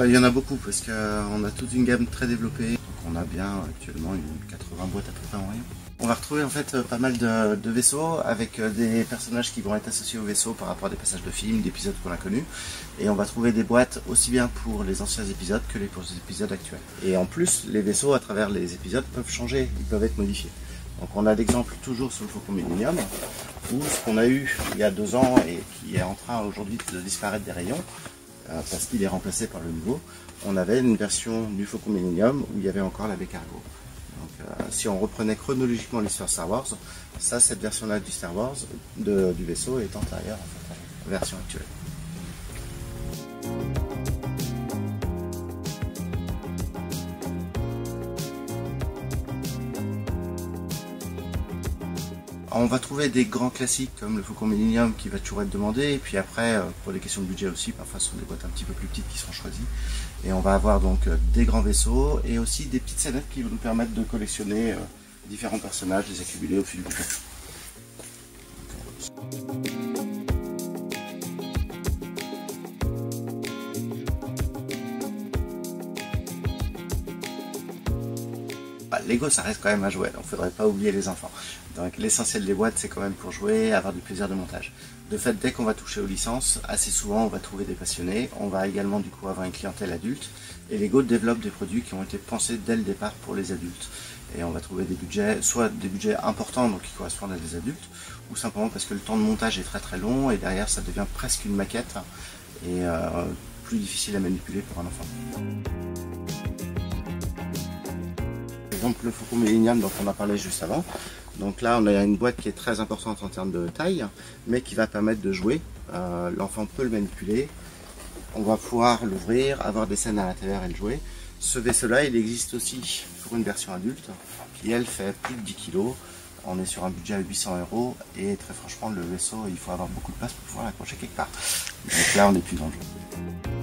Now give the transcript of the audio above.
Il y en a beaucoup parce qu'on a toute une gamme très développée. Donc on a bien actuellement une 80 boîtes à peu près en rayon. On va retrouver en fait pas mal de vaisseaux avec des personnages qui vont être associés aux vaisseaux par rapport à des passages de films, d'épisodes qu'on a connus. Et on va trouver des boîtes aussi bien pour les anciens épisodes que pour les épisodes actuels. Et en plus, les vaisseaux à travers les épisodes peuvent changer, ils peuvent être modifiés. Donc on a d'exemples toujours sur le Faucon Millenium, ou ce qu'on a eu il y a 2 ans et qui est en train aujourd'hui de disparaître des rayons, parce qu'il est remplacé par le nouveau. On avait une version du Faucon Millenium où il y avait encore la baie cargo. Donc, si on reprenait chronologiquement l'histoire Star Wars, ça, cette version-là du Star Wars, du vaisseau, est antérieure en fait, à la version actuelle. On va trouver des grands classiques comme le Faucon Millenium qui va toujours être demandé, et puis après, pour les questions de budget aussi, parfois ce sont des boîtes un petit peu plus petites qui seront choisies. Et on va avoir donc des grands vaisseaux et aussi des petites scénettes qui vont nous permettre de collectionner différents personnages, les accumuler au fil du temps. Lego, ça reste quand même à jouer, donc il ne faudrait pas oublier les enfants. Donc l'essentiel des boîtes, c'est quand même pour jouer, avoir du plaisir de montage. De fait, dès qu'on va toucher aux licences, assez souvent on va trouver des passionnés. On va également du coup avoir une clientèle adulte. Et Lego développe des produits qui ont été pensés dès le départ pour les adultes. Et on va trouver des budgets, soit des budgets importants, donc qui correspondent à des adultes, ou simplement parce que le temps de montage est très très long et derrière ça devient presque une maquette et plus difficile à manipuler pour un enfant. Par exemple le Faucon Millenium dont on a parlé juste avant. Donc là on a une boîte qui est très importante en termes de taille, mais qui va permettre de jouer. L'enfant peut le manipuler, on va pouvoir l'ouvrir, avoir des scènes à l'intérieur et le jouer. Ce vaisseau-là, il existe aussi pour une version adulte, qui elle fait plus de 10 kg. On est sur un budget à 800 € et très franchement le vaisseau, il faut avoir beaucoup de place pour pouvoir l'accrocher quelque part. Donc là on n'est plus dans le jeu.